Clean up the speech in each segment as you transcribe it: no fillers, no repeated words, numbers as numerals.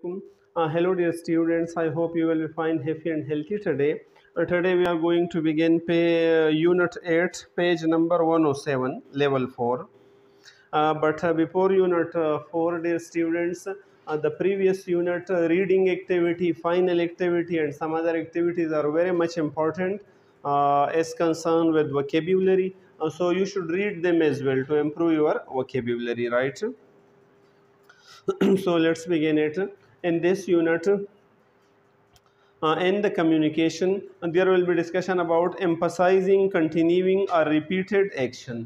Hello, dear students. I hope you will be fine, happy, and healthy today. Today we are going to begin Unit 8, page number 107, Level 4. But before Unit 4, dear students, the previous unit, reading activity, final activity, and some other activities are very much important as concerned with vocabulary. So you should read them as well to improve your vocabulary, right? So let's begin it. In this unit, in the communication, there will be discussion about emphasizing, continuing or repeated action.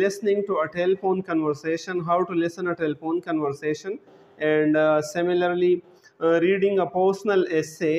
listening to a telephone conversation, how to listen a telephone conversation, and similarly reading a personal essay,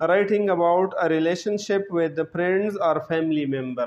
writing about a relationship with the friends or family member,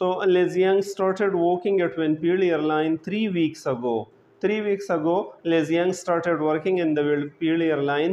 So Leziang started working at Winfield Airline 3 weeks ago. 3 weeks ago Leziang started working in the Winfield Airline.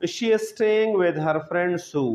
She is staying with her friend Sue.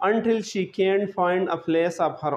Until she can't find a place of her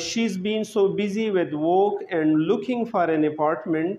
She's been so busy with work and looking for an apartment,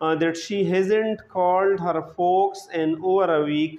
that she hasn't called her folks in over a week,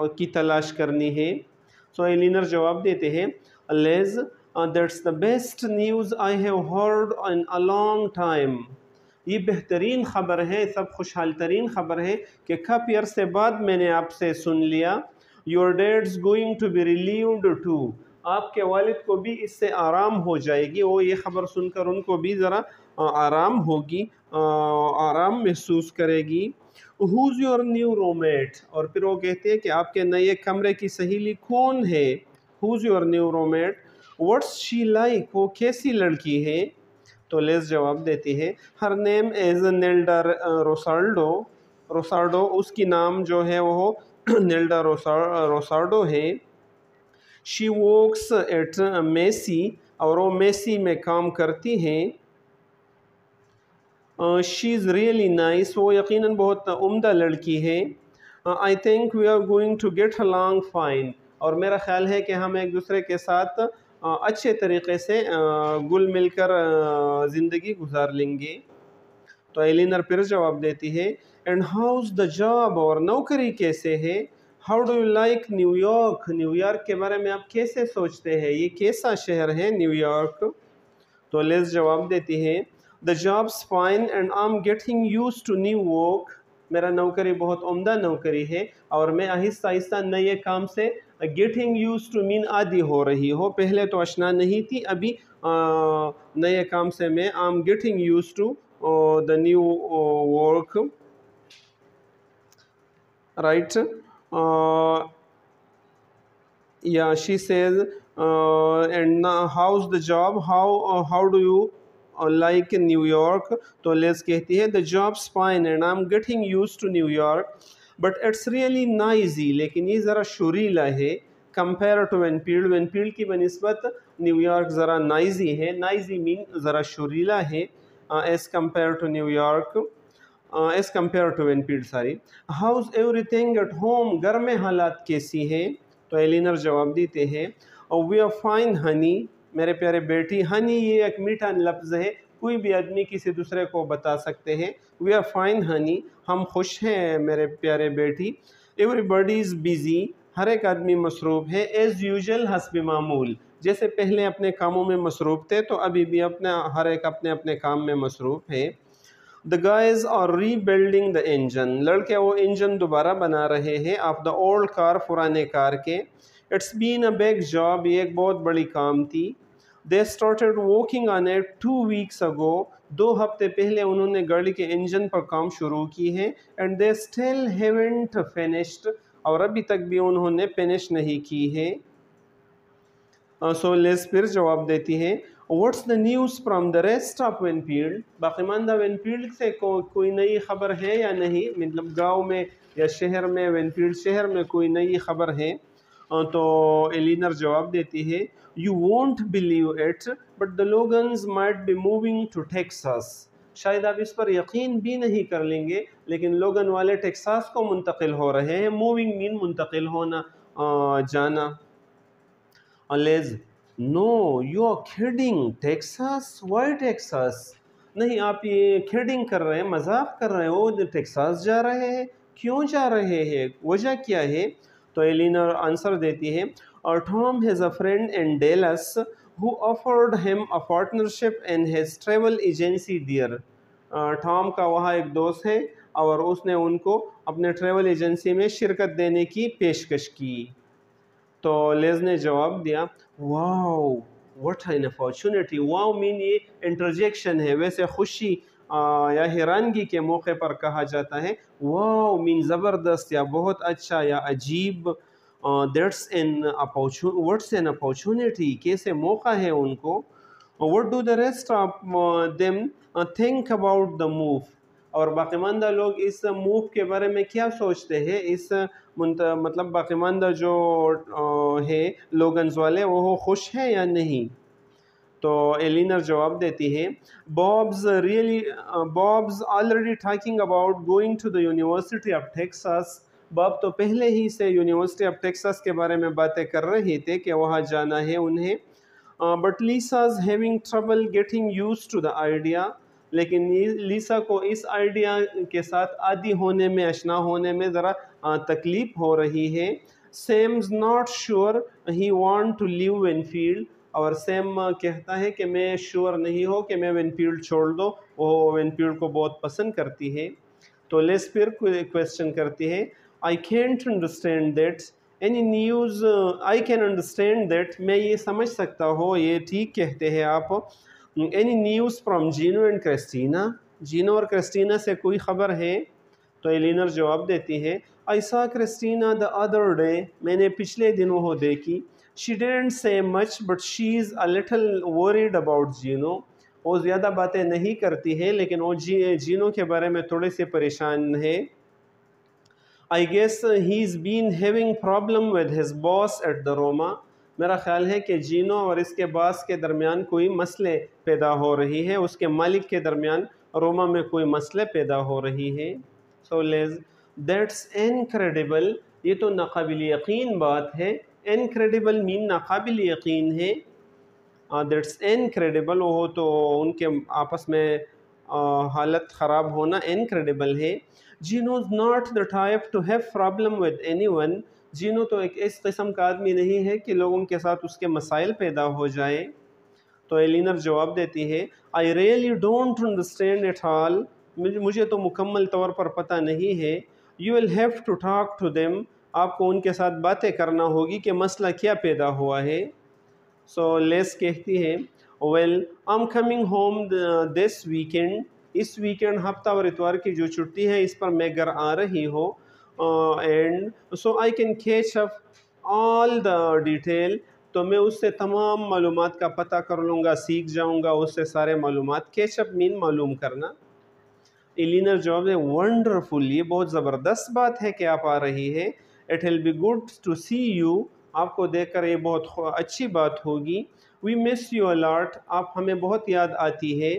اور کی تلاش کرنی ہے. سو ایلینر جواب دیتے ہیں Liz that's the best news I have heard in a long time. یہ بہترین خبر ہے, سب خوشحال ترین خبر ہے کہ کافی عرصے بعد میں نے آپ سے سن لیا. Your dad's going to be relieved too. آپ کے والد کو بھی اس سے آرام ہو جائے گی, وہ یہ خبر سن کر ان کو بھی ذرا آرام ہوگی, آرام محسوس کرے گی. Who's your new roommate. اور پھر وہ کہتے ہیں کہ آپ کے نئے کمرے کی سہیلی کون ہے. Who's your new roommate. What's she like. وہ کیسی لڑکی ہے. تو لیز جواب دیتی ہے ہر نیم از نیلڈا روسالڈو. روسارڈو اس کی نام جو ہے وہ نیلڈا روسارڈو ہے. She works at Macy. اور وہ میسی میں کام کرتی ہیں. She is really nice. وہ یقیناً بہت عمدہ لڑکی ہے. I think we are going to get along fine. اور میرا خیال ہے کہ ہم ایک دوسرے کے ساتھ اچھے طریقے سے گل مل کر زندگی گزار لیں گے. تو ایلینر پھر جواب دیتی ہے اینڈ ہاؤز دا جاب. اور نوکری کیسے ہے. How do you like new York. New York کے بارے میں آپ کیسے سوچتے ہیں, یہ کیسا شہر ہے نیو یارک. تو لیز جواب دیتی ہے the job's fine and I am getting used to new work. میرا نوکری بہت عمدہ نوکری ہے اور میں آہستہ آہستہ نئے کام سے گیٹنگ یوز ٹو مین عادی ہو رہی ہو. پہلے تو اشنا نہیں تھی, ابھی نئے کام سے میں I am getting used to the new work. Right. Yeah, she says and how's the job. How do you like New York. تو لیز کہتی ہے the job's fine and I'm getting used to New York but it's really noisy. لیکن یہ ذرا شوریلا ہے compare to Winfield. Winfield کی بنسبت new York ذرا نائزی ہے. نائزی مین ذرا شوریلا ہے as compared to New York, as compared to Winfield, sorry. How's everything at home. گھر میں حالات کیسی ہیں. تو ایلینر جواب دیتے ہیں we are fine honey. میرے پیارے بیٹی. honey یہ ایک میٹھا لفظ ہے, کوئی بھی آدمی کسی دوسرے کو بتا سکتے ہیں. we are fine honey. ہم خوش ہیں میرے پیارے بیٹی. everybody is busy. ہر ایک آدمی مصروف ہے. as usual حسب معمول. جیسے پہلے اپنے کاموں میں مصروف تھے تو ابھی بھی ہر ایک اپنے اپنے کام میں مصروف ہے. The guys are rebuilding the engine. لڑکے وہ انجن دوبارہ بنا رہے ہیں of the old car, پرانے کار کے. It's been a big job. یہ ایک بہت بڑی کام تھی. They started working on it 2 weeks ago. 2 ہفتے پہلے انہوں نے گاڑی کے انجن پر کام شروع کی ہے. And they still haven't finished. اور ابھی تک بھی انہوں نے فنش نہیں کی ہے. سو لیز پھر جواب دیتی ہے what's the news from the rest of Winfield. باقی ماندہ وینفیلڈ سے کوئی نئی خبر ہے یا نہیں. مطلب گاؤں میں یا شہر میں, وینفیلڈ شہر میں کوئی نئی خبر ہے. تو ایلینر جواب دیتی ہے you won't believe it but the Logans might be moving to Texas. شاید آپ اس پر یقین بھی نہیں کر لیں گے لیکن لوگن والے ٹیکساس کو منتقل ہو رہے ہیں. موونگ مین منتقل ہونا, جانا. Liz no you are kidding. Texas. Why Texas. نہیں آپ یہ کھیڈنگ کر رہے ہیں, مذاق کر رہے ہیں. وہ ٹیکساس جا رہے ہیں. کیوں جا رہے ہیں, وجہ کیا ہے. تو ایلینر آنسر دیتی ہے Tom has a friend in deals who offered him a partnership in his travel agency there. Tom کا وہاں ایک دوست ہے اور اس نے ان کو اپنے ٹریول ایجنسی میں شرکت دینے کی پیشکش کی. تو لیز نے جواب دیا واو واٹ این اپارچونیٹی. واو مین یہ انٹرجیکشن ہے, ویسے خوشی یا حیرانگی کے موقع پر کہا جاتا ہے. واو مین زبردست یا بہت اچھا یا عجیب. That's an what's an opportunity, کیسے موقع ہے ان کو. what do the rest of them think about the move. اور باقی ماندہ لوگ اس موو کے بارے میں کیا سوچتے ہیں. اس مطلب باقی ماندہ جو ہے لوگنز والے وہ خوش ہیں یا نہیں. تو ایلینر جواب دیتی ہے Bob's already talking about going to the university of Texas. Bob تو پہلے ہی سے یونیورسٹی آف ٹیکساس کے بارے میں باتیں کر رہے تھے کہ وہاں جانا ہے انہیں. But Lisa's having trouble getting used to the idea. لیکن لیسا کو اس آئیڈیا کے ساتھ عادی ہونے میں, اشنا ہونے میں ذرا تکلیف ہو رہی ہے. Sam's not sure he want to leave Winfield. اور سیم کہتا ہے کہ میں شور نہیں ہوں کہ میں ونفیلڈ چھوڑ دو، وہ ونفیلڈ کو بہت پسند کرتی ہے. تو لیس پھر کویسچن کرتی ہے I can't understand that any news I can understand that میں یہ سمجھ سکتا ہوں، یہ ٹھیک کہتے ہیں آپ. any news from Gino and Christina Jeenu اور کرسٹینا سے کوئی خبر ہے؟ تو ایلینر جواب دیتی ہے I saw Christina the other day میں نے پچھلے دن وہ دیکھی. She didn't say much but she's a little worried about Gino. وہ زیادہ باتیں نہیں کرتی ہے لیکن وہ جینو کے بارے میں تھوڑے سے پریشان ہے. I guess he's been having problem with his boss at the Roma. میرا خیال ہے کہ جینو اور اس کے باس کے درمیان کوئی مسئلے پیدا ہو رہی ہے، اس کے مالک کے درمیان روما میں کوئی مسئلے پیدا ہو رہی ہے. So Liz, that's incredible. یہ تو ناقابل یقین بات ہے. Incredible mean ناقابل یقین ہے. That's incredible وہ تو ان کے آپس میں حالت خراب ہونا incredible ہے. Gino's not the type to have problem with anyone. Jeenu تو ایک اس قسم کا آدمی نہیں ہے کہ لوگوں کے ساتھ اس کے مسائل پیدا ہو جائے. تو ایلینر جواب دیتی ہے I really don't understand at all. مجھے تو مکمل طور پر پتہ نہیں ہے. You will have to talk to them. آپ کو ان کے ساتھ باتیں کرنا ہوگی کہ مسئلہ کیا پیدا ہوا ہے. So لیس کہتی ہے Well, I'm coming home this weekend. اس ویکینڈ ہفتہ اور اتوار کی جو چھٹی ہے اس پر میں گھر آ رہی ہوں. And so I can catch up all the detail. تو میں اس سے تمام معلومات کا پتہ کر لوں گا، سیکھ جاؤں گا اس سے سارے معلومات. کیچ اپ مین معلوم کرنا. ایلینر جواب ہے ونڈرفل، یہ بہت زبردست بات ہے کہ آپ آ رہی ہے. It will be good to see you, آپ کو دیکھ کر یہ بہت اچھی بات ہوگی. وی مس یو اے لاٹ، آپ ہمیں بہت یاد آتی ہے.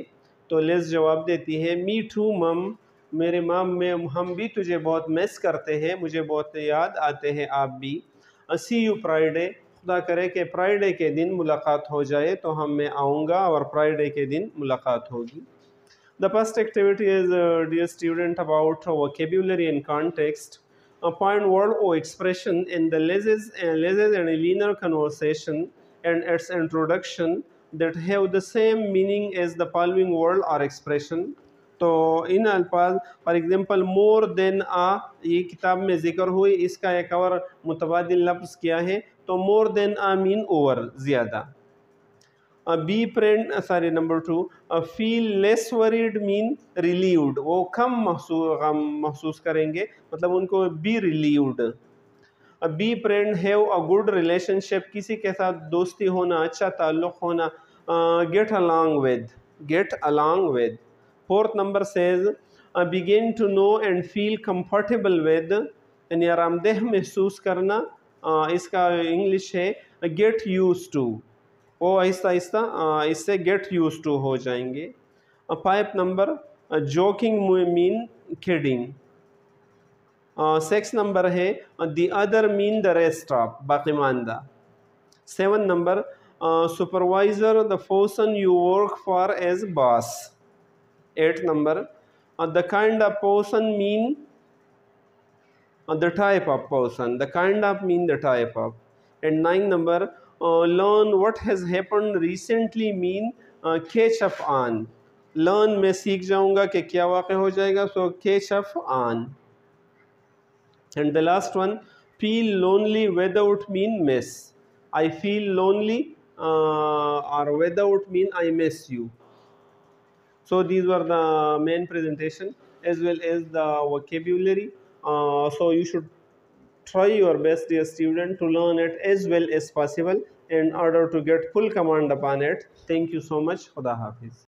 تو لیز جواب دیتی ہے می ٹو مم، میرے مام میں ہم بھی تجھے بہت مس کرتے ہیں، مجھے بہت یاد آتے ہیں آپ بھی. سی یو فرائیڈے، خدا کرے کہ فرائیڈے کے دن ملاقات ہو جائے تو میں آؤں گا اور فرائیڈے کے دن ملاقات ہوگی. The first activity is, dear student, about vocabulary and context. Find word or expression in the Liz's and Eleanor conversation and its introduction that have the same meaning as the following word or expression. تو ان الفاظ for example مور دین یہ کتاب میں ذکر ہوئی، اس کا ایک اور متبادل لفظ کیا ہے؟ تو مور دین مین اوور، زیادہ. Befriend number 2 feel less worried مین ریلیوڈ، وہ کم غم محسوس کریں گے، مطلب ان کو be relieved. Befriend have a good relationship, کسی کے ساتھ دوستی ہونا، اچھا تعلق ہونا. Get along with. Fourth number says begin to know and feel comfortable with، یعنی آرام دہ محسوس کرنا. اس کا انگلش ہے get used to، وہ آہستہ آہستہ اس سے get used to ہو جائیں گے. 5 number joking mean kidding. 6 number ہے the other mean the rest of، باقی ماندہ. 7 number supervisor the person you work for as boss. 8 number the kind of person mean the type of person، the kind of mean the type of. And 9 number learn what has happened recently mean catch up on. learn میں سیکھ جاؤں گا کہ کیا واقع ہو جائے گا، so catch up on. And the last one feel lonely without mean miss. I feel lonely or without mean I miss you. So these were the main presentation as well as the vocabulary. So you should try your best, dear student, to learn it as well as possible in order to get full command upon it. Thank you so much. Khuda Hafiz.